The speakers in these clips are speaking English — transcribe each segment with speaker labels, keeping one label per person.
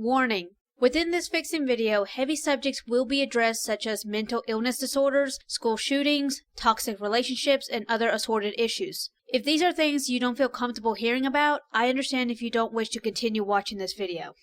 Speaker 1: Warning. Within this fiction video, heavy subjects will be addressed such as mental illness disorders, school shootings, toxic relationships, and other assorted issues. If these are things you don't feel comfortable hearing about, I understand if you don't wish to continue watching this video.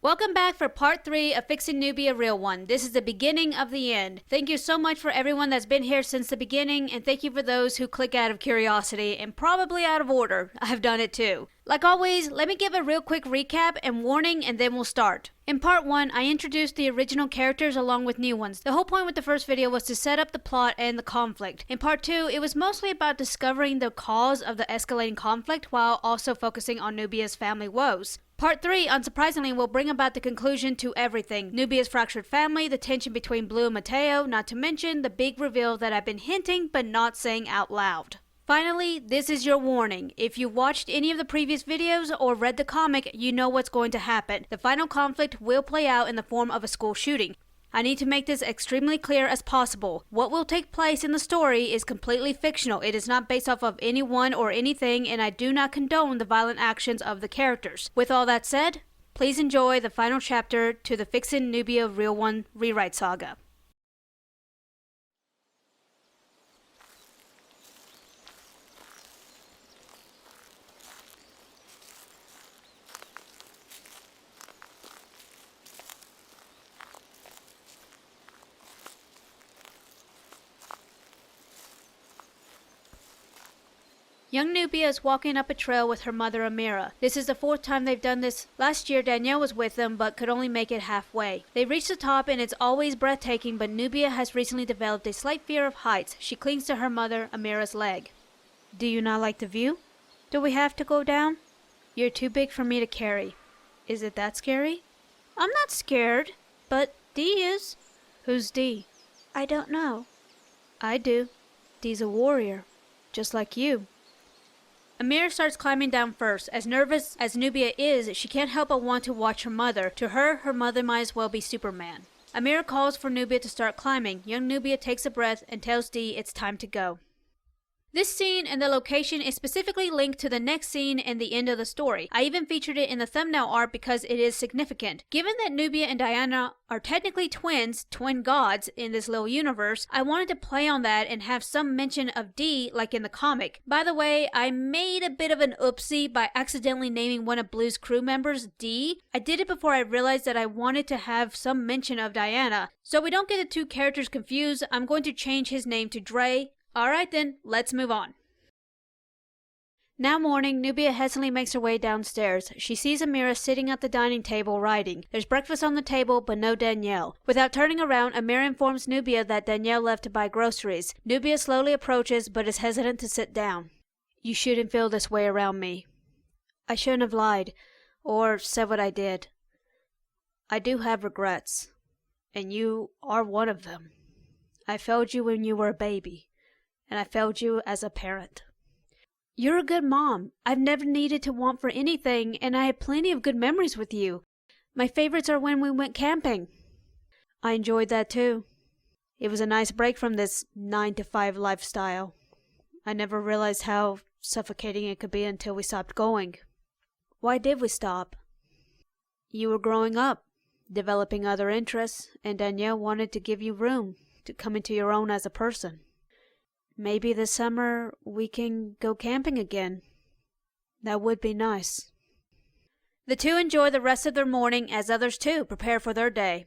Speaker 1: Welcome back for part 3 of Fixing Nubia Real One. This is the beginning of the end. Thank you so much for everyone that's been here since the beginning, and thank you for those who click out of curiosity and probably out of order. I've done it too. Like always, let me give a real quick recap and warning and then we'll start. In part 1, I introduced the original characters along with new ones. The whole point with the first video was to set up the plot and the conflict. In part 2, it was mostly about discovering the cause of the escalating conflict while also focusing on Nubia's family woes. Part 3, unsurprisingly, will bring about the conclusion to everything. Nubia's fractured family, the tension between Blue and Mateo, not to mention the big reveal that I've been hinting but not saying out loud. Finally, this is your warning. If you watched any of the previous videos or read the comic, you know what's going to happen. The final conflict will play out in the form of a school shooting. I need to make this extremely clear as possible. What will take place in the story is completely fictional. It is not based off of anyone or anything, and I do not condone the violent actions of the characters. With all that said, please enjoy the final chapter to the Fixin' Nubia Real One rewrite saga. Young Nubia is walking up a trail with her mother Amira. This is the 4th time they've done this. Last year Danielle was with them but could only make it halfway. They reach the top and it's always breathtaking, but Nubia has recently developed a slight fear of heights. She clings to her mother Amira's leg. Do you not like the view? Do we have to go down? You're too big for me to carry. Is it that scary? I'm not scared, but Dee is. Who's Dee? I don't know. I do. Dee's a warrior, just like you. Amira starts climbing down first. As nervous as Nubia is, she can't help but want to watch her mother. To her, her mother might as well be Superman. Amira calls for Nubia to start climbing. Young Nubia takes a breath and tells Dee it's time to go. This scene and the location is specifically linked to the next scene and the end of the story. I even featured it in the thumbnail art because it is significant. Given that Nubia and Diana are technically twins, twin gods in this little universe, I wanted to play on that and have some mention of Dee like in the comic. By the way, I made a bit of an oopsie by accidentally naming one of Blue's crew members Dee. I did it before I realized that I wanted to have some mention of Diana. So we don't get the two characters confused, I'm going to change his name to Dre. Alright then, let's move on. Now morning, Nubia hesitantly makes her way downstairs. She sees Amira sitting at the dining table writing. There's breakfast on the table, but no Danielle. Without turning around, Amira informs Nubia that Danielle left to buy groceries. Nubia slowly approaches, but is hesitant to sit down. You shouldn't feel this way around me. I shouldn't have lied, or said what I did. I do have regrets, and you are one of them. I failed you when you were a baby. And I failed you as a parent. You're a good mom. I've never needed to want for anything, and I have plenty of good memories with you. My favorites are when we went camping. I enjoyed that too. It was a nice break from this 9-to-5 lifestyle. I never realized how suffocating it could be until we stopped going. Why did we stop? You were growing up, developing other interests, and Danielle wanted to give you room to come into your own as a person. Maybe this summer we can go camping again. That would be nice. The two enjoy the rest of their morning as others too prepare for their day.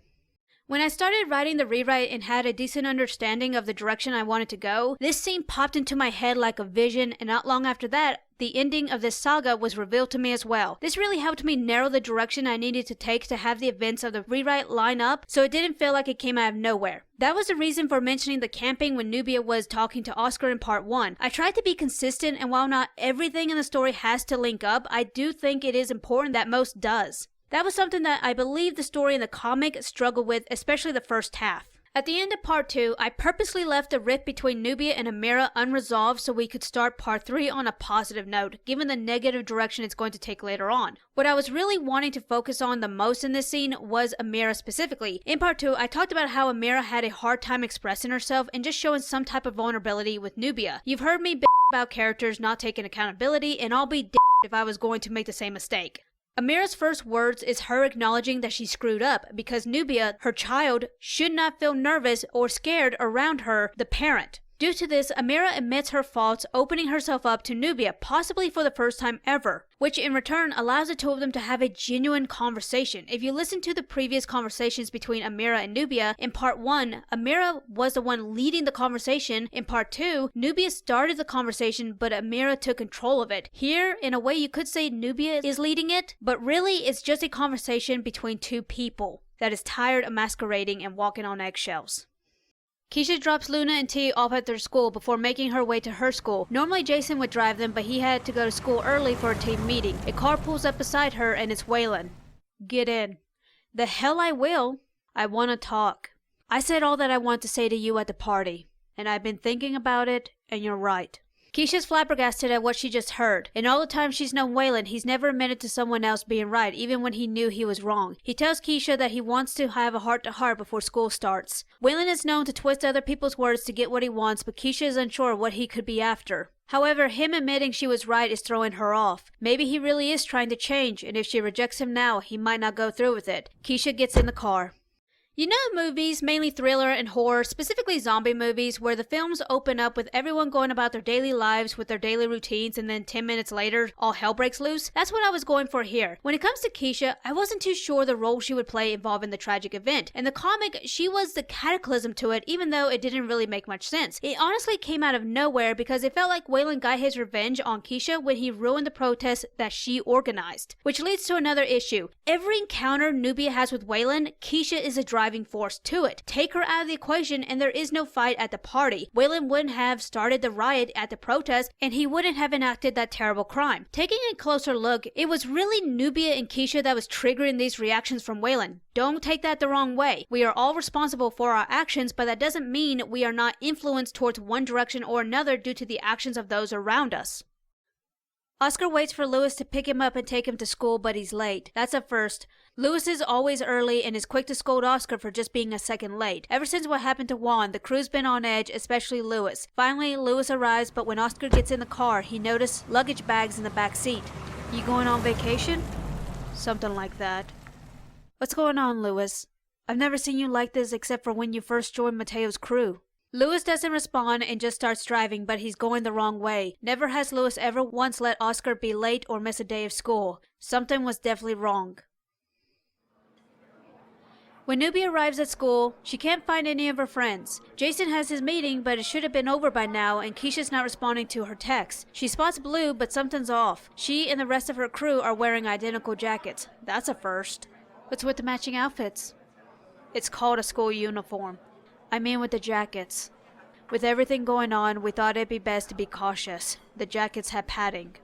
Speaker 1: When I started writing the rewrite and had a decent understanding of the direction I wanted to go, this scene popped into my head like a vision, and not long after that, the ending of this saga was revealed to me as well. This really helped me narrow the direction I needed to take to have the events of the rewrite line up, so it didn't feel like it came out of nowhere. That was the reason for mentioning the camping when Nubia was talking to Oscar in part 1. I tried to be consistent, and while not everything in the story has to link up, I do think it is important that most does. That was something that I believe the story in the comic struggled with, especially the first half. At the end of part 2, I purposely left the rift between Nubia and Amira unresolved so we could start part 3 on a positive note, given the negative direction it's going to take later on. What I was really wanting to focus on the most in this scene was Amira specifically. In part 2, I talked about how Amira had a hard time expressing herself and just showing some type of vulnerability with Nubia. You've heard me bitch about characters not taking accountability, and I'll be d***ed if I was going to make the same mistake. Amira's first words is her acknowledging that she screwed up because Nubia, her child, should not feel nervous or scared around her, the parent. Due to this, Amira admits her faults, opening herself up to Nubia, possibly for the first time ever, which in return allows the two of them to have a genuine conversation. If you listen to the previous conversations between Amira and Nubia, in part 1, Amira was the one leading the conversation. In part 2, Nubia started the conversation, but Amira took control of it. Here, in a way you could say Nubia is leading it, but really it's just a conversation between two people that is tired of masquerading and walking on eggshells. Keisha drops Luna and T off at their school before making her way to her school. Normally Jason would drive them, but he had to go to school early for a team meeting. A car pulls up beside her and it's Waylon. Get in. The hell I will. I want to talk. I said all that I want to say to you at the party, and I've been thinking about it, and you're right. Keisha's flabbergasted at what she just heard. In all the time she's known Waylon, he's never admitted to someone else being right, even when he knew he was wrong. He tells Keisha that he wants to have a heart-to-heart before school starts. Waylon is known to twist other people's words to get what he wants, but Keisha is unsure what he could be after. However, him admitting she was right is throwing her off. Maybe he really is trying to change, and if she rejects him now, he might not go through with it. Keisha gets in the car. You know movies, mainly thriller and horror, specifically zombie movies, where the films open up with everyone going about their daily lives with their daily routines and then 10 minutes later, all hell breaks loose? That's what I was going for here. When it comes to Keisha, I wasn't too sure the role she would play involving the tragic event. In the comic, she was the cataclysm to it, even though it didn't really make much sense. It honestly came out of nowhere because it felt like Waylon got his revenge on Keisha when he ruined the protest that she organized. Which leads to another issue. Every encounter Nubia has with Waylon, Keisha is a driving force to it. Take her out of the equation and there is no fight at the party. Waylon wouldn't have started the riot at the protest and he wouldn't have enacted that terrible crime. Taking a closer look, it was really Nubia and Keisha that was triggering these reactions from Waylon. Don't take that the wrong way. We are all responsible for our actions, but that doesn't mean we are not influenced towards one direction or another due to the actions of those around us. Oscar waits for Lewis to pick him up and take him to school, but he's late. That's a first. Lewis is always early and is quick to scold Oscar for just being a second late. Ever since what happened to Juan, the crew's been on edge, especially Lewis. Finally, Lewis arrives, but when Oscar gets in the car, he noticed luggage bags in the back seat. You going on vacation? Something like that. What's going on, Lewis? I've never seen you like this except for when you first joined Mateo's crew. Lewis doesn't respond and just starts driving, but he's going the wrong way. Never has Lewis ever once let Oscar be late or miss a day of school. Something was definitely wrong. When Nubia arrives at school, she can't find any of her friends. Jason has his meeting, but it should have been over by now, and Keisha's not responding to her texts. She spots Blue, but something's off. She and the rest of her crew are wearing identical jackets. That's a first. What's with the matching outfits? It's called a school uniform. I mean with the jackets. With everything going on, we thought it'd be best to be cautious. The jackets had padding.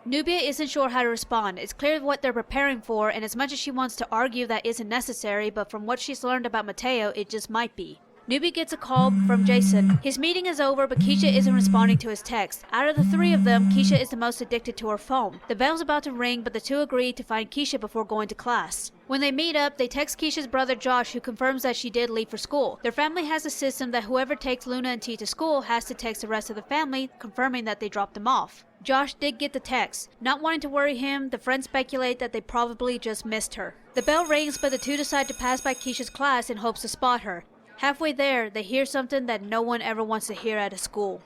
Speaker 1: Nubia isn't sure how to respond. It's clear what they're preparing for, and as much as she wants to argue that isn't necessary, but from what she's learned about Mateo, it just might be. Nubia gets a call from Jason. His meeting is over, but Keisha isn't responding to his text. Out of the three of them, Keisha is the most addicted to her phone. The bell's about to ring, but the two agree to find Keisha before going to class. When they meet up, they text Keisha's brother Josh, who confirms that she did leave for school. Their family has a system that whoever takes Luna and T to school has to text the rest of the family, confirming that they dropped them off. Josh did get the text. Not wanting to worry him, the friends speculate that they probably just missed her. The bell rings, but the two decide to pass by Keisha's class in hopes to spot her. Halfway there, they hear something that no one ever wants to hear at a school.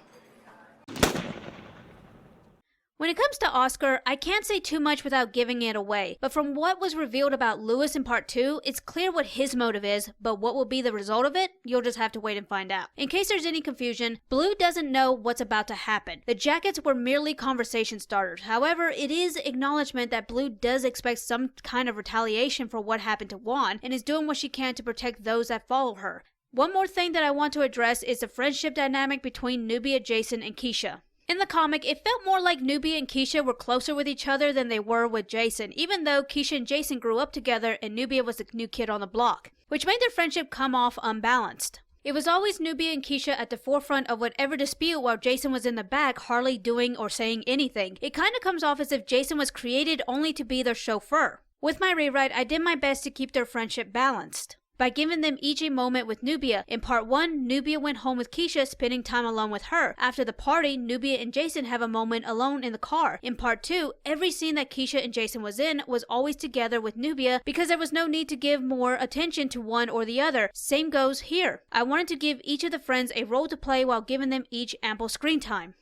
Speaker 1: When it comes to Oscar, I can't say too much without giving it away, but from what was revealed about Lewis in part 2, it's clear what his motive is, but what will be the result of it, you'll just have to wait and find out. In case there's any confusion, Blue doesn't know what's about to happen. The jackets were merely conversation starters. However, it is acknowledgement that Blue does expect some kind of retaliation for what happened to Juan, and is doing what she can to protect those that follow her. One more thing that I want to address is the friendship dynamic between Nubia, Jason, and Keisha. In the comic, it felt more like Nubia and Keisha were closer with each other than they were with Jason, even though Keisha and Jason grew up together and Nubia was the new kid on the block, which made their friendship come off unbalanced. It was always Nubia and Keisha at the forefront of whatever dispute while Jason was in the back, hardly doing or saying anything. It kinda comes off as if Jason was created only to be their chauffeur. With my rewrite, I did my best to keep their friendship balanced. by giving them each a moment with Nubia. In part 1, Nubia went home with Keisha, spending time alone with her. After the party, Nubia and Jason have a moment alone in the car. In part 2, every scene that Keisha and Jason was in was always together with Nubia because there was no need to give more attention to one or the other. Same goes here. I wanted to give each of the friends a role to play while giving them each ample screen time.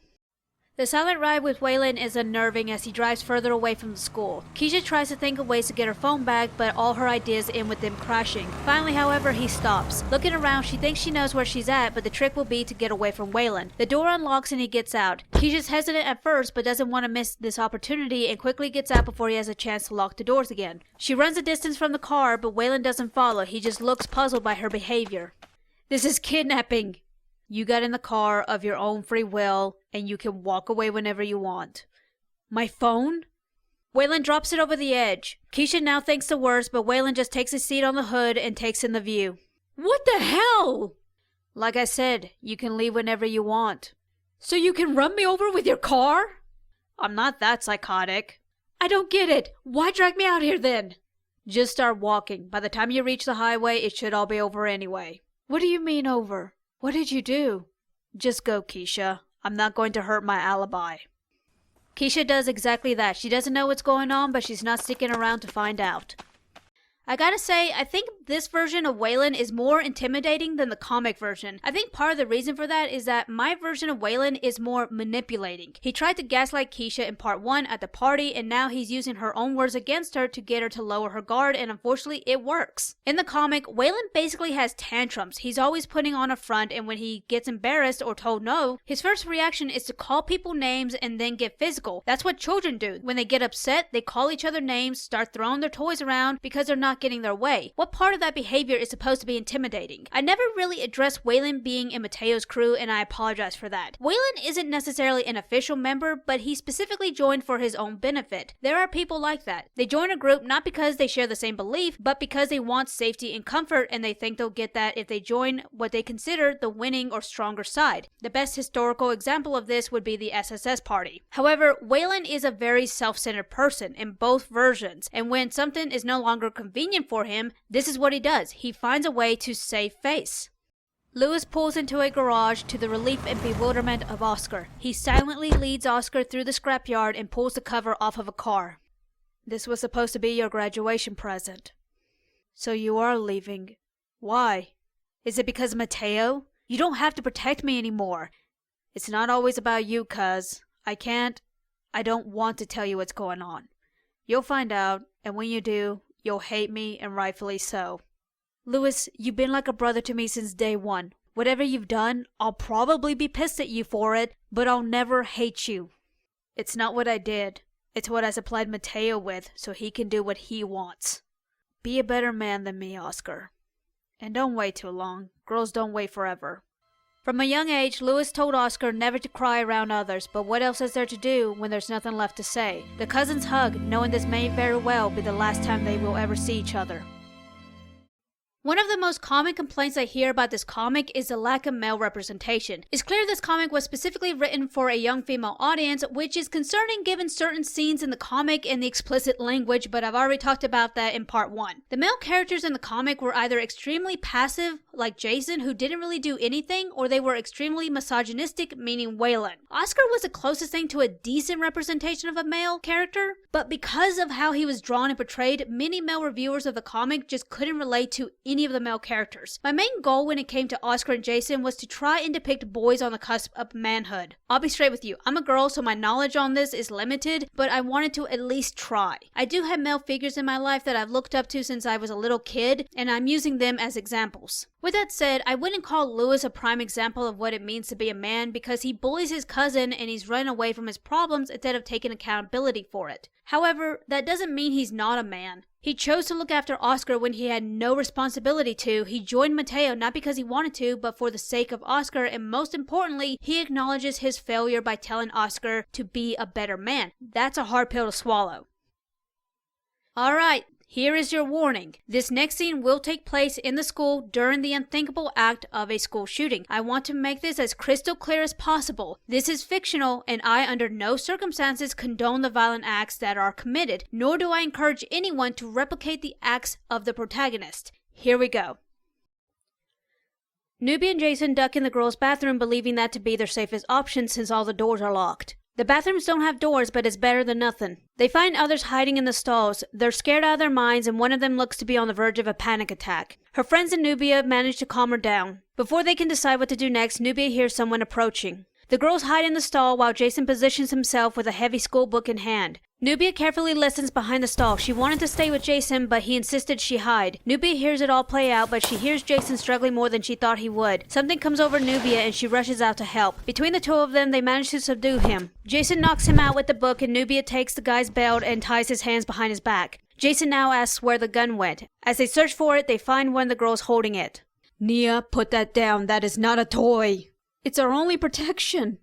Speaker 1: The silent ride with Waylon is unnerving as he drives further away from the school. Keisha tries to think of ways to get her phone back, but all her ideas end with them crashing. Finally, however, he stops. Looking around, she thinks she knows where she's at, but the trick will be to get away from Waylon. The door unlocks and he gets out. Keisha's hesitant at first, but doesn't want to miss this opportunity and quickly gets out before he has a chance to lock the doors again. She runs a distance from the car, but Waylon doesn't follow. He just looks puzzled by her behavior. This is kidnapping. You got in the car of your own free will, and you can walk away whenever you want. My phone? Waylon drops it over the edge. Keisha now thinks the worst, but Waylon just takes a seat on the hood and takes in the view. What the hell? Like I said, you can leave whenever you want. So you can run me over with your car? I'm not that psychotic. I don't get it. Why drag me out here then? Just start walking. By the time you reach the highway, it should all be over anyway. What do you mean over? What did you do? Just go, Keisha. I'm not going to hurt my alibi. Keisha does exactly that. She doesn't know what's going on, but she's not sticking around to find out. I gotta say, I think this version of Waylon is more intimidating than the comic version. I think part of the reason for that is that my version of Waylon is more manipulating. He tried to gaslight Keisha in part 1 at the party, and now he's using her own words against her to get her to lower her guard, and unfortunately it works. In the comic, Waylon basically has tantrums. He's always putting on a front, and when he gets embarrassed or told no, his first reaction is to call people names and then get physical. That's what children do. When they get upset, they call each other names, start throwing their toys around because they're not getting their way. What part of that behavior is supposed to be intimidating? I never really addressed Waylon being in Mateo's crew, and I apologize for that. Waylon isn't necessarily an official member, but he specifically joined for his own benefit. There are people like that. They join a group not because they share the same belief, but because they want safety and comfort, and they think they'll get that if they join what they consider the winning or stronger side. The best historical example of this would be the SSS party. However, Waylon is a very self-centered person in both versions, and when something is no longer convenient for him, this is what he does. He finds a way to save face. Lewis pulls into a garage to the relief and bewilderment of Oscar. He silently leads Oscar through the scrapyard and pulls the cover off of a car. This was supposed to be your graduation present. So you are leaving. Why? Is it because of Mateo? You don't have to protect me anymore. It's not always about you, cuz. I don't want to tell you what's going on. You'll find out, and when you do, you'll hate me, and rightfully so. Lewis, you've been like a brother to me since day one. Whatever you've done, I'll probably be pissed at you for it, but I'll never hate you. It's not what I did. It's what I supplied Mateo with, so he can do what he wants. Be a better man than me, Oscar. And don't wait too long. Girls don't wait forever. From a young age, Lewis told Oscar never to cry around others, but what else is there to do when there's nothing left to say? The cousins hug, knowing this may very well be the last time they will ever see each other. One of the most common complaints I hear about this comic is the lack of male representation. It's clear this comic was specifically written for a young female audience, which is concerning given certain scenes in the comic and the explicit language, but I've already talked about that in part 1. The male characters in the comic were either extremely passive, like Jason, who didn't really do anything, or they were extremely misogynistic, meaning Waylon. Oscar was the closest thing to a decent representation of a male character, but because of how he was drawn and portrayed, many male reviewers of the comic just couldn't relate to any of the male characters. My main goal when it came to Oscar and Jason was to try and depict boys on the cusp of manhood. I'll be straight with you, I'm a girl, so my knowledge on this is limited, but I wanted to at least try. I do have male figures in my life that I've looked up to since I was a little kid, and I'm using them as examples. With that said, I wouldn't call Lewis a prime example of what it means to be a man because he bullies his cousin and he's running away from his problems instead of taking accountability for it. However, that doesn't mean he's not a man. He chose to look after Oscar when he had no responsibility to. He joined Mateo not because he wanted to, but for the sake of Oscar, and most importantly, he acknowledges his failure by telling Oscar to be a better man. That's a hard pill to swallow. Alright, here is your warning. This next scene will take place in the school during the unthinkable act of a school shooting. I want to make this as crystal clear as possible. This is fictional, and I under no circumstances condone the violent acts that are committed, nor do I encourage anyone to replicate the acts of the protagonist. Here we go. Nubia and Jason duck in the girls' bathroom, believing that to be their safest option since all the doors are locked. The bathrooms don't have doors, but it's better than nothing. They find others hiding in the stalls. They're scared out of their minds, and one of them looks to be on the verge of a panic attack. Her friends and Nubia manage to calm her down. Before they can decide what to do next, Nubia hears someone approaching. The girls hide in the stall while Jason positions himself with a heavy school book in hand. Nubia carefully listens behind the stall. She wanted to stay with Jason, but he insisted she hide. Nubia hears it all play out, but she hears Jason struggling more than she thought he would. Something comes over Nubia and she rushes out to help. Between the two of them, they manage to subdue him. Jason knocks him out with the book, and Nubia takes the guy's belt and ties his hands behind his back. Jason now asks where the gun went. As they search for it, they find one of the girls holding it. "Nia, put that down. That is not a toy. It's our only protection.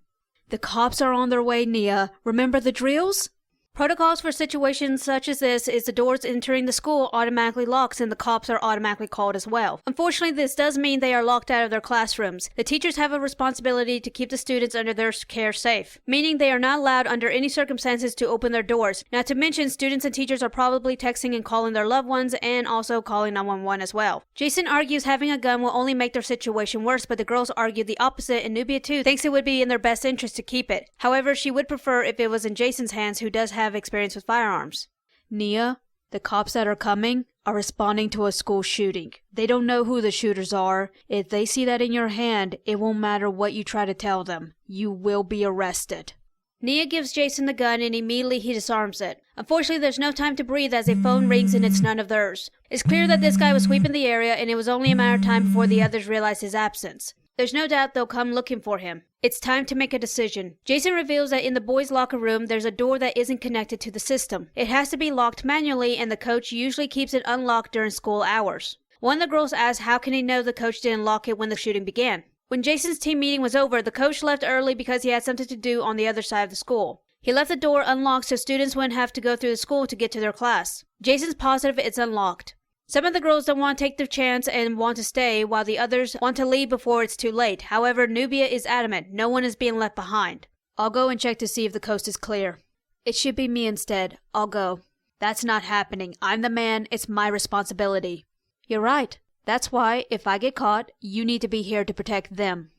Speaker 1: The cops are on their way, Nia. Remember the drills?" Protocols for situations such as this is the doors entering the school automatically locks and the cops are automatically called as well. Unfortunately, this does mean they are locked out of their classrooms. The teachers have a responsibility to keep the students under their care safe, meaning they are not allowed under any circumstances to open their doors. Not to mention, students and teachers are probably texting and calling their loved ones and also calling 911 as well. Jason argues having a gun will only make their situation worse, but the girls argue the opposite, and Nubia too thinks it would be in their best interest to keep it. However, she would prefer if it was in Jason's hands, who does have experience with firearms. "Nia, the cops that are coming are responding to a school shooting. They don't know who the shooters are. If they see that in your hand, it won't matter what you try to tell them. You will be arrested." Nia gives Jason the gun and immediately he disarms it. Unfortunately, there's no time to breathe as a phone rings and it's none of theirs. It's clear that this guy was sweeping the area and it was only a matter of time before the others realized his absence. There's no doubt they'll come looking for him. It's time to make a decision. Jason reveals that in the boys' locker room, there's a door that isn't connected to the system. It has to be locked manually, and the coach usually keeps it unlocked during school hours. One of the girls asks how can he know the coach didn't lock it when the shooting began. When Jason's team meeting was over, the coach left early because he had something to do on the other side of the school. He left the door unlocked so students wouldn't have to go through the school to get to their class. Jason's positive it's unlocked. Some of the girls don't want to take the chance and want to stay, while the others want to leave before it's too late. However, Nubia is adamant. No one is being left behind. "I'll go and check to see if the coast is clear." "It should be me instead. I'll go." "That's not happening. I'm the man. It's my responsibility." "You're right. That's why, if I get caught, you need to be here to protect them."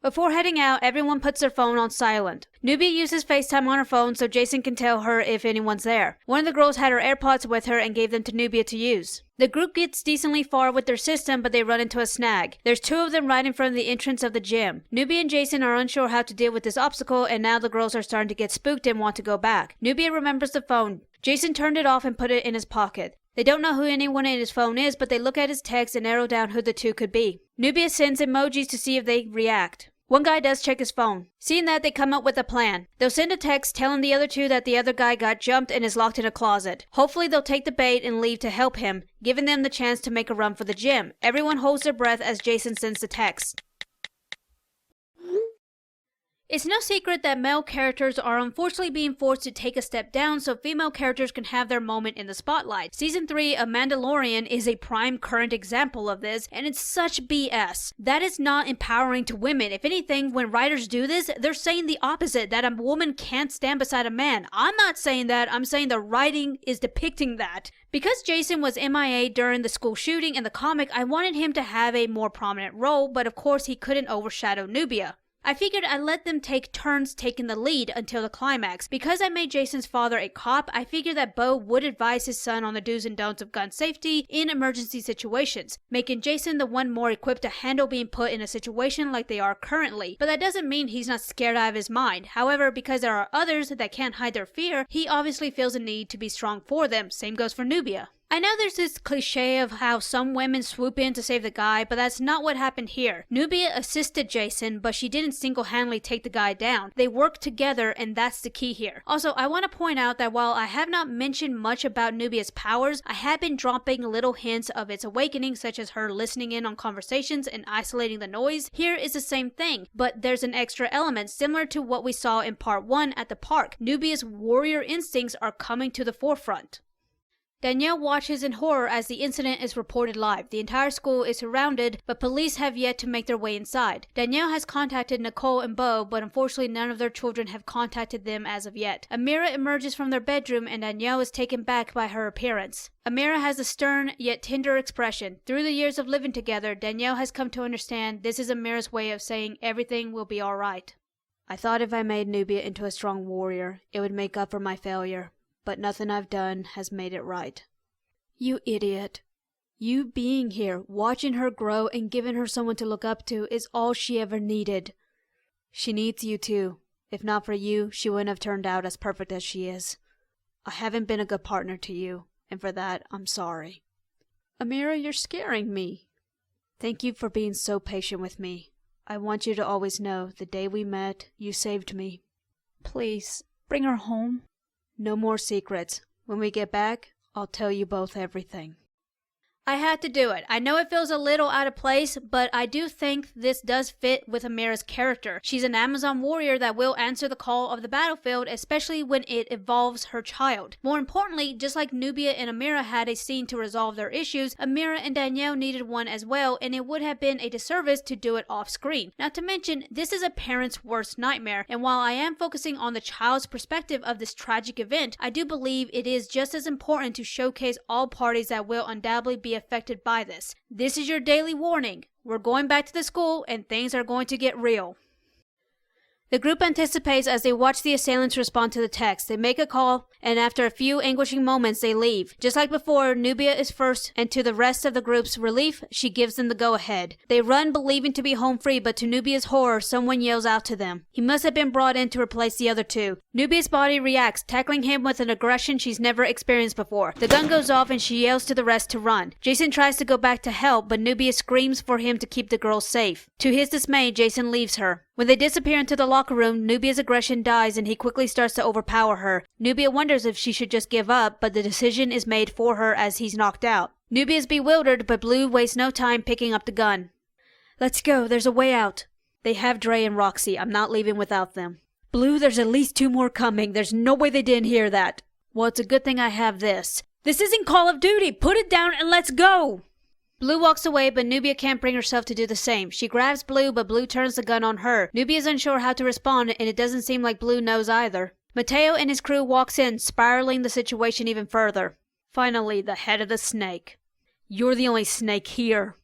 Speaker 1: Before heading out, everyone puts their phone on silent. Nubia uses FaceTime on her phone so Jason can tell her if anyone's there. One of the girls had her AirPods with her and gave them to Nubia to use. The group gets decently far with their system, but they run into a snag. There's two of them right in front of the entrance of the gym. Nubia and Jason are unsure how to deal with this obstacle, and now the girls are starting to get spooked and want to go back. Nubia remembers the phone. Jason turned it off and put it in his pocket. They don't know who anyone in his phone is, but they look at his text and narrow down who the two could be. Nubia sends emojis to see if they react. One guy does check his phone. Seeing that, they come up with a plan. They'll send a text telling the other two that the other guy got jumped and is locked in a closet. Hopefully they'll take the bait and leave to help him, giving them the chance to make a run for the gym. Everyone holds their breath as Jason sends the text. It's no secret that male characters are unfortunately being forced to take a step down so female characters can have their moment in the spotlight. Season 3 of Mandalorian is a prime current example of this, and it's such BS. That is not empowering to women. If anything, when writers do this, they're saying the opposite, that a woman can't stand beside a man. I'm not saying that, I'm saying the writing is depicting that. Because Jason was MIA during the school shooting in the comic, I wanted him to have a more prominent role, but of course he couldn't overshadow Nubia. I figured I'd let them take turns taking the lead until the climax. Because I made Jason's father a cop, I figured that Bo would advise his son on the do's and don'ts of gun safety in emergency situations, making Jason the one more equipped to handle being put in a situation like they are currently. But that doesn't mean he's not scared out of his mind. However, because there are others that can't hide their fear, he obviously feels a need to be strong for them. Same goes for Nubia. I know there's this cliche of how some women swoop in to save the guy, but that's not what happened here. Nubia assisted Jason, but she didn't single-handedly take the guy down. They worked together, and that's the key here. Also, I want to point out that while I have not mentioned much about Nubia's powers, I have been dropping little hints of its awakening, such as her listening in on conversations and isolating the noise. Here is the same thing, but there's an extra element similar to what we saw in part 1 at the park. Nubia's warrior instincts are coming to the forefront. Danielle watches in horror as the incident is reported live. The entire school is surrounded, but police have yet to make their way inside. Danielle has contacted Nicole and Beau, but unfortunately none of their children have contacted them as of yet. Amira emerges from their bedroom and Danielle is taken back by her appearance. Amira has a stern yet tender expression. Through the years of living together, Danielle has come to understand this is Amira's way of saying everything will be alright. I thought if I made Nubia into a strong warrior, it would make up for my failure. But nothing I've done has made it right. You idiot. You being here, watching her grow and giving her someone to look up to is all she ever needed. She needs you too. If not for you, she wouldn't have turned out as perfect as she is. I haven't been a good partner to you, and for that, I'm sorry. Amira, you're scaring me. Thank you for being so patient with me. I want you to always know the day we met, you saved me. Please, bring her home. No more secrets. When we get back, I'll tell you both everything. I had to do it. I know it feels a little out of place, but I do think this does fit with Amira's character. She's an Amazon warrior that will answer the call of the battlefield, especially when it involves her child. More importantly, just like Nubia and Amira had a scene to resolve their issues, Amira and Danielle needed one as well, and it would have been a disservice to do it off screen. Not to mention, this is a parent's worst nightmare, and while I am focusing on the child's perspective of this tragic event, I do believe it is just as important to showcase all parties that will undoubtedly be affected by this. This is your daily warning. We're going back to the school and things are going to get real. The group anticipates as they watch the assailants respond to the text. They make a call, and after a few anguishing moments, they leave. Just like before, Nubia is first, and to the rest of the group's relief, she gives them the go-ahead. They run believing to be home free, but to Nubia's horror, someone yells out to them. He must have been brought in to replace the other two. Nubia's body reacts, tackling him with an aggression she's never experienced before. The gun goes off and she yells to the rest to run. Jason tries to go back to help, but Nubia screams for him to keep the girls safe. To his dismay, Jason leaves her. When they disappear into the locker room, Nubia's aggression dies and he quickly starts to overpower her. Nubia wonders if she should just give up, but the decision is made for her as he's knocked out. Nubia is bewildered, but Blue wastes no time picking up the gun. Let's go, there's a way out. They have Dre and Roxy, I'm not leaving without them. Blue, there's at least 2 more coming, there's no way they didn't hear that. Well, it's a good thing I have this. This isn't Call of Duty, put it down and let's go! Blue walks away, but Nubia can't bring herself to do the same. She grabs Blue, but Blue turns the gun on her. Nubia is unsure how to respond, and it doesn't seem like Blue knows either. Mateo and his crew walks in, spiraling the situation even further. Finally, the head of the snake. You're the only snake here.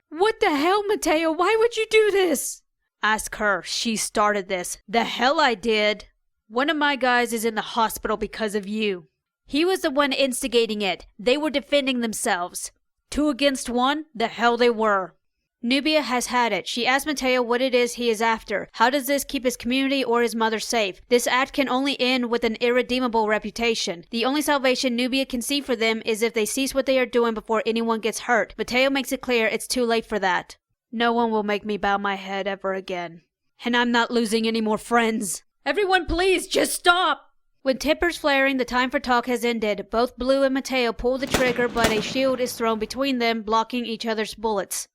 Speaker 1: What the hell, Mateo? Why would you do this? Ask her. She started this. The hell I did. One of my guys is in the hospital because of you. He was the one instigating it. They were defending themselves. 2 against 1? The hell they were. Nubia has had it. She asks Mateo what it is he is after. How does this keep his community or his mother safe? This act can only end with an irredeemable reputation. The only salvation Nubia can see for them is if they cease what they are doing before anyone gets hurt. Mateo makes it clear it's too late for that. No one will make me bow my head ever again. And I'm not losing any more friends. Everyone please, just stop! When Tipper's flaring, the time for talk has ended. Both Blue and Mateo pull the trigger, but a shield is thrown between them, blocking each other's bullets.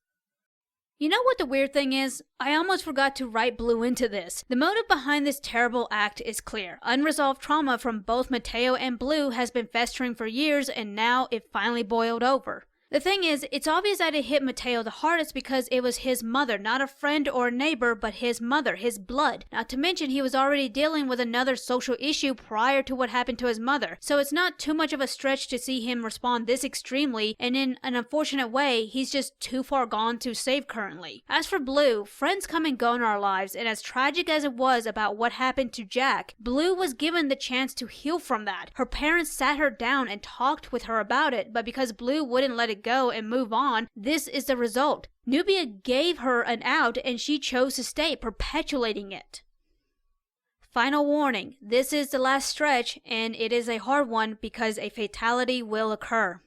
Speaker 1: You know what the weird thing is? I almost forgot to write Blue into this. The motive behind this terrible act is clear. Unresolved trauma from both Mateo and Blue has been festering for years, and now it finally boiled over. The thing is, it's obvious that it hit Mateo the hardest because it was his mother, not a friend or a neighbor, but his mother, his blood. Not to mention he was already dealing with another social issue prior to what happened to his mother. So it's not too much of a stretch to see him respond this extremely, and in an unfortunate way, he's just too far gone to save currently. As for Blue, friends come and go in our lives, and as tragic as it was about what happened to Jack, Blue was given the chance to heal from that. Her parents sat her down and talked with her about it, but because Blue wouldn't let it go and move on, this is the result. Nubia gave her an out and she chose to stay, perpetuating it. Final warning, this is the last stretch and it is a hard one because a fatality will occur.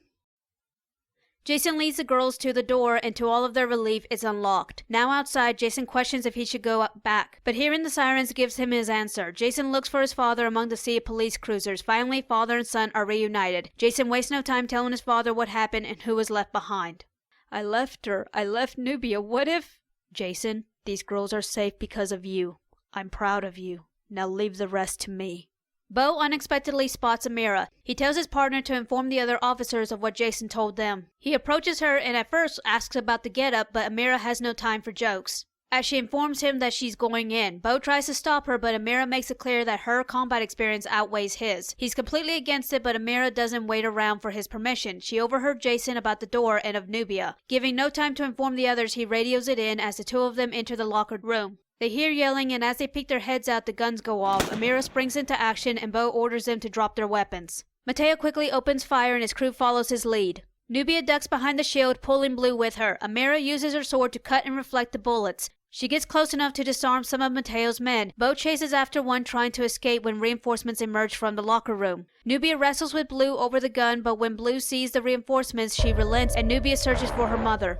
Speaker 1: Jason leads the girls to the door and to all of their relief it's unlocked. Now outside, Jason questions if he should go back, but hearing the sirens gives him his answer. Jason looks for his father among the sea of police cruisers. Finally, father and son are reunited. Jason wastes no time telling his father what happened and who was left behind. I left her. I left Nubia. What if... Jason, these girls are safe because of you. I'm proud of you. Now leave the rest to me. Bo unexpectedly spots Amira. He tells his partner to inform the other officers of what Jason told them. He approaches her and at first asks about the getup, but Amira has no time for jokes. As she informs him that she's going in, Bo tries to stop her, but Amira makes it clear that her combat experience outweighs his. He's completely against it, but Amira doesn't wait around for his permission. She overheard Jason about the door and of Nubia. Giving no time to inform the others, he radios it in as the two of them enter the lockered room. They hear yelling, and as they peek their heads out, the guns go off. Amira springs into action, and Bo orders them to drop their weapons. Mateo quickly opens fire, and his crew follows his lead. Nubia ducks behind the shield, pulling Blue with her. Amira uses her sword to cut and reflect the bullets. She gets close enough to disarm some of Mateo's men. Bo chases after one, trying to escape when reinforcements emerge from the locker room. Nubia wrestles with Blue over the gun, but when Blue sees the reinforcements, she relents, and Nubia searches for her mother.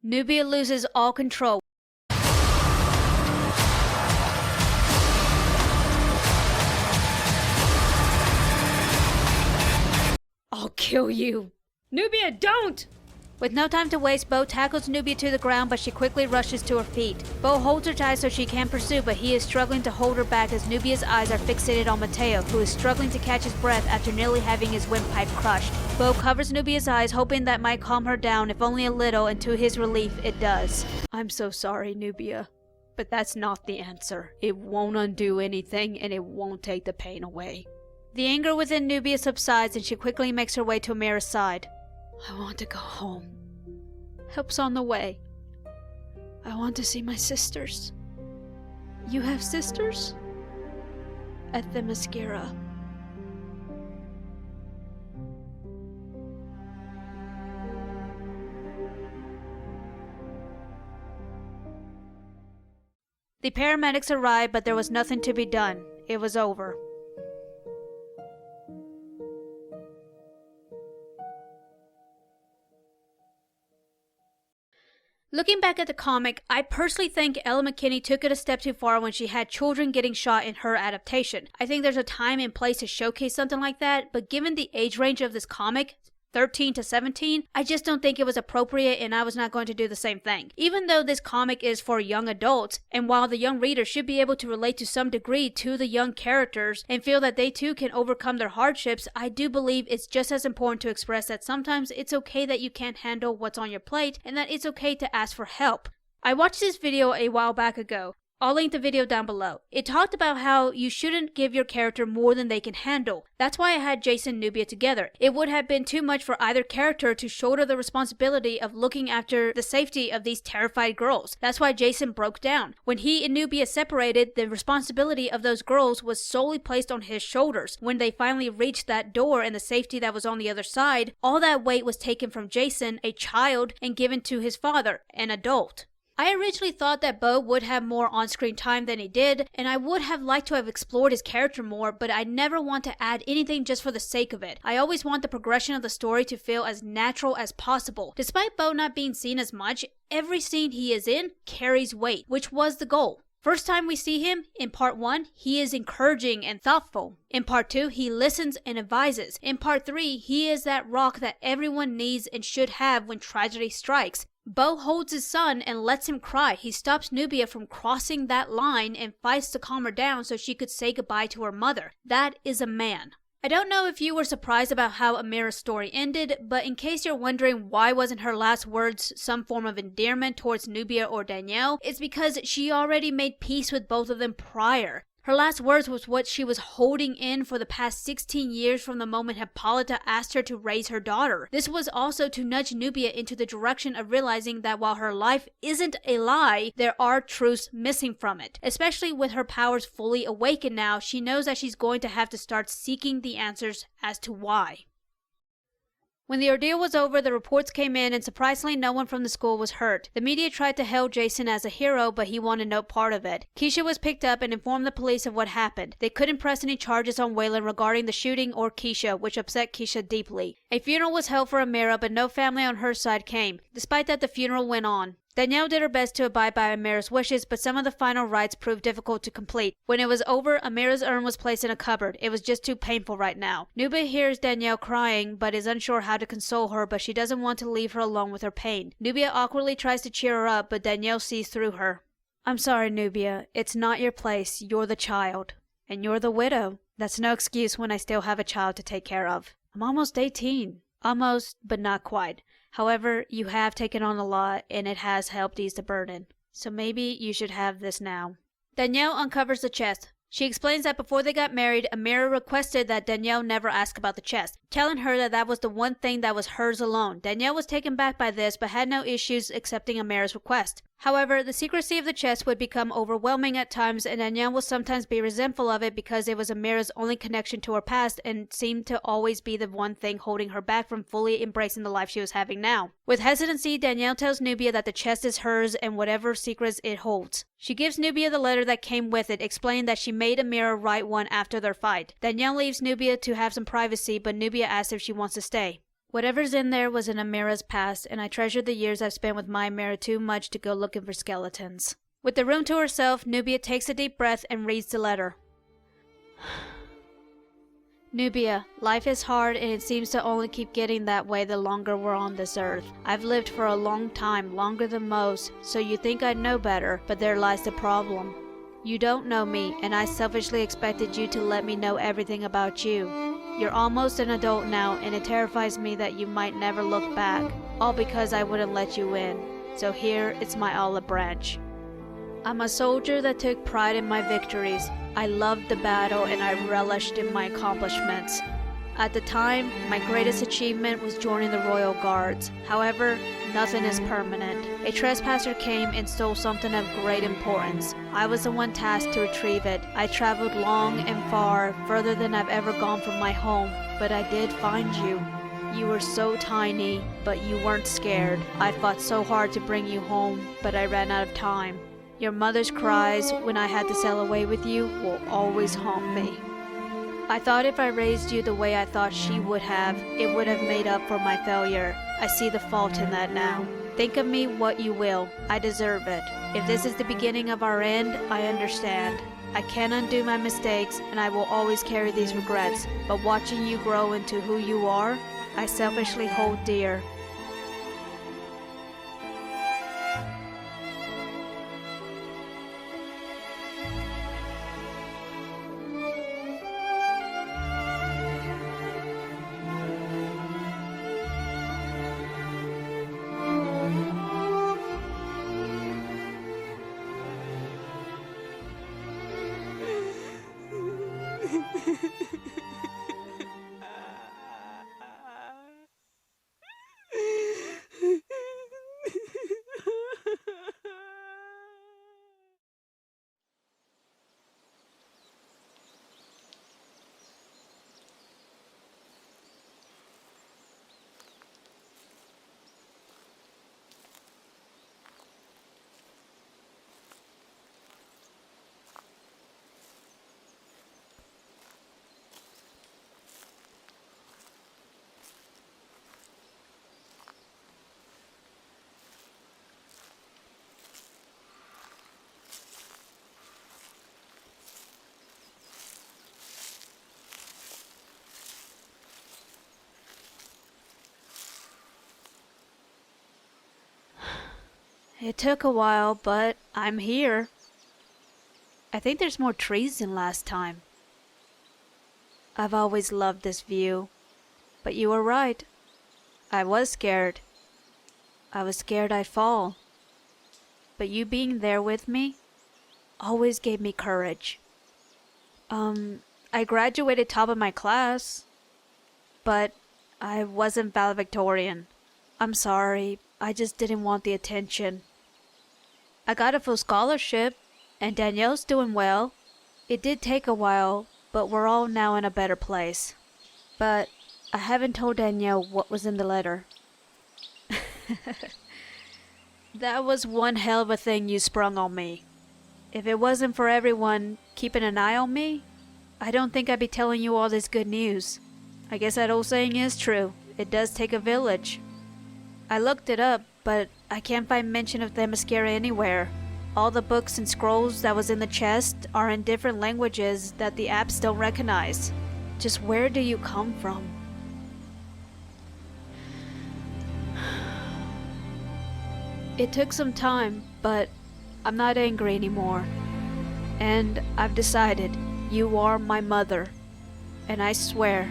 Speaker 1: Nubia loses all control. I'll kill you. Nubia, don't! With no time to waste, Bo tackles Nubia to the ground, but she quickly rushes to her feet. Bo holds her tight so she can pursue, but he is struggling to hold her back as Nubia's eyes are fixated on Mateo, who is struggling to catch his breath after nearly having his windpipe crushed. Bo covers Nubia's eyes, hoping that might calm her down, if only a little, and to his relief, it does. I'm so sorry, Nubia, but that's not the answer. It won't undo anything, and it won't take the pain away. The anger within Nubia subsides, and she quickly makes her way to Amira's side. I want to go home. Help's on the way. I want to see my sisters. You have sisters? At the mascara. The paramedics arrived, but there was nothing to be done. It was over. Looking back at the comic, I personally think Ella McKinney took it a step too far when she had children getting shot in her adaptation. I think there's a time and place to showcase something like that, but given the age range of this comic, 13 to 17, I just don't think it was appropriate, and I was not going to do the same thing. Even though this comic is for young adults, and while the young reader should be able to relate to some degree to the young characters and feel that they too can overcome their hardships, I do believe it's just as important to express that sometimes it's okay that you can't handle what's on your plate, and that it's okay to ask for help. I watched this video a while back ago. I'll link the video down below. It talked about how you shouldn't give your character more than they can handle. That's why I had Jason and Nubia together. It would have been too much for either character to shoulder the responsibility of looking after the safety of these terrified girls. That's why Jason broke down. When he and Nubia separated, the responsibility of those girls was solely placed on his shoulders. When they finally reached that door and the safety that was on the other side, all that weight was taken from Jason, a child, and given to his father, an adult. I originally thought that Bo would have more on-screen time than he did, and I would have liked to have explored his character more, but I never want to add anything just for the sake of it. I always want the progression of the story to feel as natural as possible. Despite Bo not being seen as much, every scene he is in carries weight, which was the goal. First time we see him, in part 1, he is encouraging and thoughtful. In part 2, he listens and advises. In part 3, he is that rock that everyone needs and should have when tragedy strikes. Bo holds his son and lets him cry. He stops Nubia from crossing that line and fights to calm her down so she could say goodbye to her mother. That is a man. I don't know if you were surprised about how Amira's story ended, but in case you're wondering why wasn't her last words some form of endearment towards Nubia or Danielle, it's because she already made peace with both of them prior. Her last words was what she was holding in for the past 16 years from the moment Hippolyta asked her to raise her daughter. This was also to nudge Nubia into the direction of realizing that while her life isn't a lie, there are truths missing from it. Especially with her powers fully awakened now, she knows that she's going to have to start seeking the answers as to why. When the ordeal was over, the reports came in, and surprisingly no one from the school was hurt. The media tried to hail Jason as a hero, but he wanted no part of it. Keisha was picked up and informed the police of what happened. They couldn't press any charges on Waylon regarding the shooting or Keisha, which upset Keisha deeply. A funeral was held for Amira, but no family on her side came. Despite that, the funeral went on. Danielle did her best to abide by Amira's wishes, but some of the final rites proved difficult to complete. When it was over, Amira's urn was placed in a cupboard. It was just too painful right now. Nubia hears Danielle crying, but is unsure how to console her, but she doesn't want to leave her alone with her pain. Nubia awkwardly tries to cheer her up, but Danielle sees through her. I'm sorry, Nubia. It's not your place. You're the child. And you're the widow. That's no excuse when I still have a child to take care of. I'm almost 18. Almost, but not quite. However, you have taken on a lot, and it has helped ease the burden. So maybe you should have this now. Danielle uncovers the chest. She explains that before they got married, Amira requested that Danielle never ask about the chest, telling her that was the one thing that was hers alone. Danielle was taken back by this, but had no issues accepting Amira's request. However, the secrecy of the chest would become overwhelming at times, and Danielle will sometimes be resentful of it because it was Amira's only connection to her past and seemed to always be the one thing holding her back from fully embracing the life she was having now. With hesitancy, Danielle tells Nubia that the chest is hers and whatever secrets it holds. She gives Nubia the letter that came with it, explaining that she made Amira write one after their fight. Danielle leaves Nubia to have some privacy, but Nubia asks if she wants to stay. Whatever's in there was in Amira's past, and I treasure the years I've spent with my Amira too much to go looking for skeletons. With the room to herself, Nubia takes a deep breath and reads the letter. Nubia, life is hard and it seems to only keep getting that way the longer we're on this earth. I've lived for a long time, longer than most, so you think I'd know better, but there lies the problem. You don't know me, and I selfishly expected you to let me know everything about you. You're almost an adult now, and it terrifies me that you might never look back, all because I wouldn't let you in. So here, it's my olive branch. I'm a soldier that took pride in my victories. I loved the battle and I relished in my accomplishments. At the time, my greatest achievement was joining the Royal Guards. However, nothing is permanent. A trespasser came and stole something of great importance. I was the one tasked to retrieve it. I traveled long and far, further than I've ever gone from my home, but I did find you. You were so tiny, but you weren't scared. I fought so hard to bring you home, but I ran out of time. Your mother's cries when I had to sail away with you will always haunt me. I thought if I raised you the way I thought she would have, it would have made up for my failure. I see the fault in that now. Think of me what you will. I deserve it. If this is the beginning of our end, I understand. I can't undo my mistakes, and I will always carry these regrets. But watching you grow into who you are, I selfishly hold dear. It took a while, but I'm here. I think there's more trees than last time. I've always loved this view, but you were right. I was scared. I was scared I'd fall. But you being there with me always gave me courage. I graduated top of my class, but I wasn't valedictorian. I'm sorry, I just didn't want the attention. I got a full scholarship, and Danielle's doing well. It did take a while, but we're all now in a better place. But I haven't told Danielle what was in the letter. That was one hell of a thing you sprung on me. If it wasn't for everyone keeping an eye on me, I don't think I'd be telling you all this good news. I guess that old saying is true. It does take a village. I looked it up, but I can't find mention of Themyscira anywhere. All the books and scrolls that was in the chest are in different languages that the apps don't recognize. Just where do you come from? It took some time, but I'm not angry anymore. And I've decided you are my mother. And I swear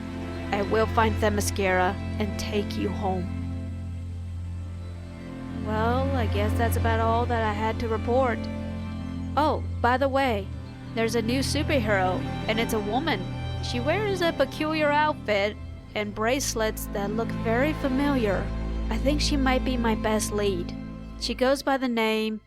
Speaker 1: I will find Themyscira and take you home. Well, I guess that's about all that I had to report. Oh, by the way, there's a new superhero, and it's a woman. She wears a peculiar outfit and bracelets that look very familiar. I think she might be my best lead. She goes by the name...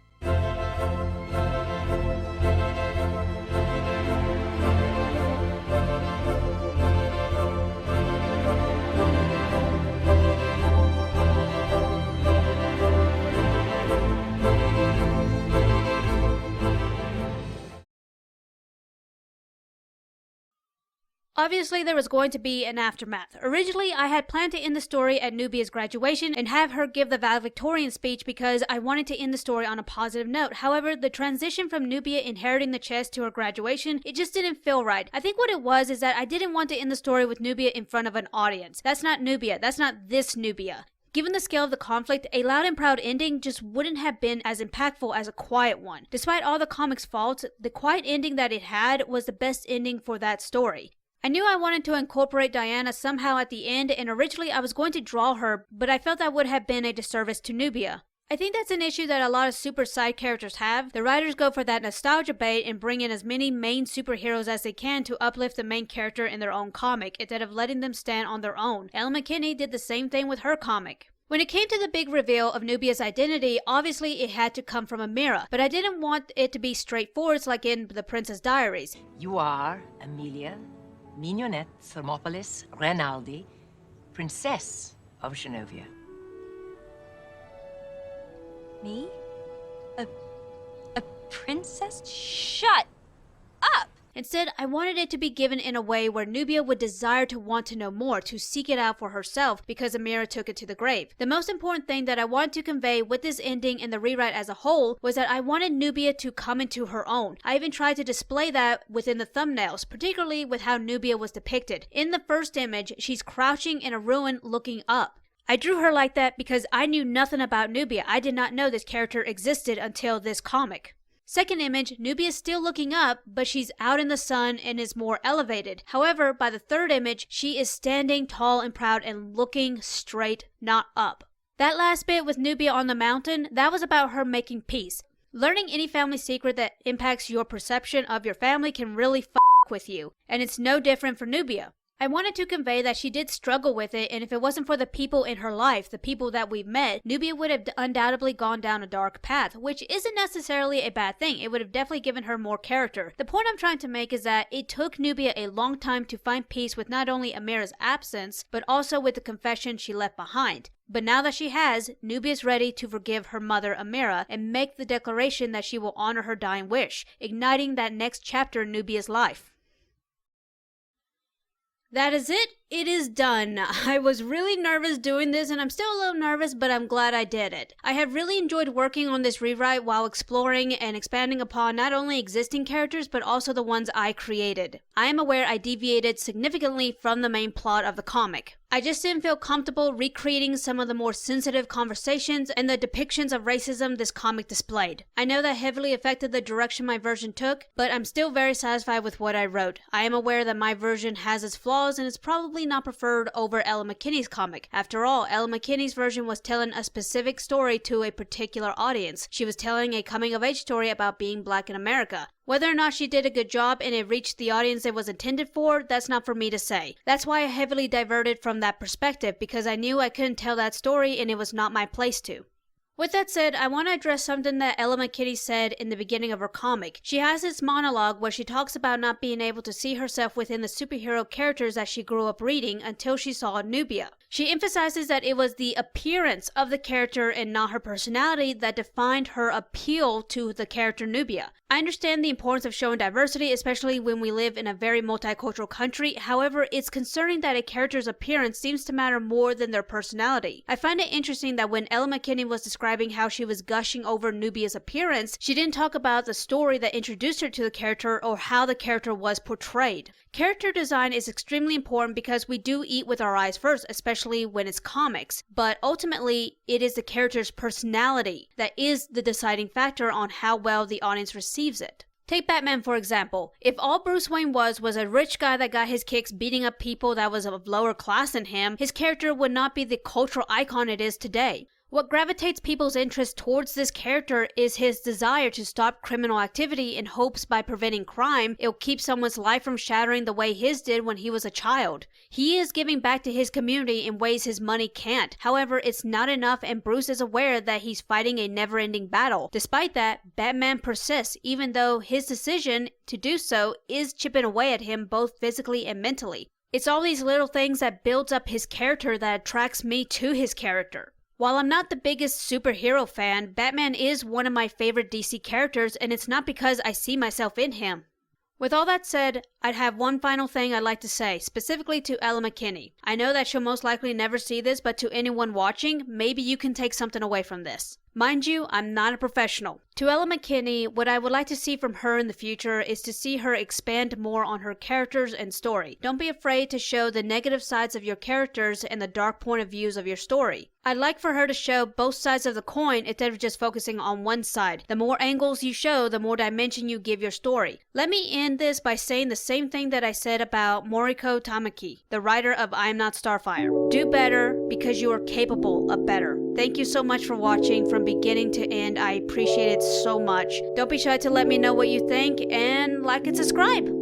Speaker 1: Obviously, there was going to be an aftermath. Originally, I had planned to end the story at Nubia's graduation and have her give the valedictorian speech because I wanted to end the story on a positive note. However, the transition from Nubia inheriting the chest to her graduation, it just didn't feel right. I think what it was is that I didn't want to end the story with Nubia in front of an audience. That's not Nubia. That's not this Nubia. Given the scale of the conflict, a loud and proud ending just wouldn't have been as impactful as a quiet one. Despite all the comic's faults, the quiet ending that it had was the best ending for that story. I knew I wanted to incorporate Diana somehow at the end, and originally I was going to draw her, but I felt that would have been a disservice to Nubia. I think that's an issue that a lot of super side characters have. The writers go for that nostalgia bait and bring in as many main superheroes as they can to uplift the main character in their own comic, instead of letting them stand on their own. Ellen McKinney did the same thing with her comic. When it came to the big reveal of Nubia's identity, obviously it had to come from Amira, but I didn't want it to be straightforward like in The Princess Diaries.
Speaker 2: You are Amelia Mignonette Thermopolis Rinaldi, Princess of Genovia.
Speaker 3: Me? A princess? Shut up!
Speaker 1: Instead, I wanted it to be given in a way where Nubia would desire to want to know more, to seek it out for herself, because Amira took it to the grave. The most important thing that I wanted to convey with this ending and the rewrite as a whole was that I wanted Nubia to come into her own. I even tried to display that within the thumbnails, particularly with how Nubia was depicted. In the first image, she's crouching in a ruin looking up. I drew her like that because I knew nothing about Nubia. I did not know this character existed until this comic. Second image, Nubia's still looking up, but she's out in the sun and is more elevated. However, by the third image, she is standing tall and proud and looking straight, not up. That last bit with Nubia on the mountain, that was about her making peace. Learning any family secret that impacts your perception of your family can really f*** with you, and it's no different for Nubia. I wanted to convey that she did struggle with it, and if it wasn't for the people in her life, the people that we've met, Nubia would have undoubtedly gone down a dark path, which isn't necessarily a bad thing. It would have definitely given her more character. The point I'm trying to make is that it took Nubia a long time to find peace with not only Amira's absence, but also with the confession she left behind. But now that she has, Nubia's ready to forgive her mother Amira and make the declaration that she will honor her dying wish, igniting that next chapter in Nubia's life. That is it. It is done. I was really nervous doing this, and I'm still a little nervous, but I'm glad I did it. I have really enjoyed working on this rewrite while exploring and expanding upon not only existing characters, but also the ones I created. I am aware I deviated significantly from the main plot of the comic. I just didn't feel comfortable recreating some of the more sensitive conversations and the depictions of racism this comic displayed. I know that heavily affected the direction my version took, but I'm still very satisfied with what I wrote. I am aware that my version has its flaws and is probably not preferred over Ellen McKinney's comic. After all, Ellen McKinney's version was telling a specific story to a particular audience. She was telling a coming-of-age story about being black in America. Whether or not she did a good job and it reached the audience it was intended for, that's not for me to say. That's why I heavily diverted from that perspective, because I knew I couldn't tell that story and it was not my place to. With that said, I want to address something that Ella McKinney said in the beginning of her comic. She has this monologue where she talks about not being able to see herself within the superhero characters that she grew up reading until she saw Nubia. She emphasizes that it was the appearance of the character and not her personality that defined her appeal to the character Nubia. I understand the importance of showing diversity, especially when we live in a very multicultural country. However, it's concerning that a character's appearance seems to matter more than their personality. I find it interesting that when Ella McKinney was describing how she was gushing over Nubia's appearance, she didn't talk about the story that introduced her to the character or how the character was portrayed. Character design is extremely important because we do eat with our eyes first, especially when it's comics, but ultimately it is the character's personality that is the deciding factor on how well the audience receives it. Take Batman for example. If all Bruce Wayne was a rich guy that got his kicks beating up people that was of lower class than him, his character would not be the cultural icon it is today. What gravitates people's interest towards this character is his desire to stop criminal activity in hopes by preventing crime, it'll keep someone's life from shattering the way his did when he was a child. He is giving back to his community in ways his money can't. However, it's not enough and Bruce is aware that he's fighting a never-ending battle. Despite that, Batman persists even though his decision to do so is chipping away at him both physically and mentally. It's all these little things that builds up his character that attracts me to his character. While I'm not the biggest superhero fan, Batman is one of my favorite DC characters, and it's not because I see myself in him. With all that said, I'd have one final thing I'd like to say, specifically to Ella McKinney. I know that she'll most likely never see this, but to anyone watching, maybe you can take something away from this. Mind you, I'm not a professional. To Ella McKinney, what I would like to see from her in the future is to see her expand more on her characters and story. Don't be afraid to show the negative sides of your characters and the dark point of views of your story. I'd like for her to show both sides of the coin instead of just focusing on one side. The more angles you show, the more dimension you give your story. Let me end this by saying the same thing that I said about Moriko Tamaki, the writer of I Am Not Starfire. Do better because you are capable of better. Thank you so much for watching from beginning to end. I appreciate it so much. Don't be shy to let me know what you think and like and subscribe.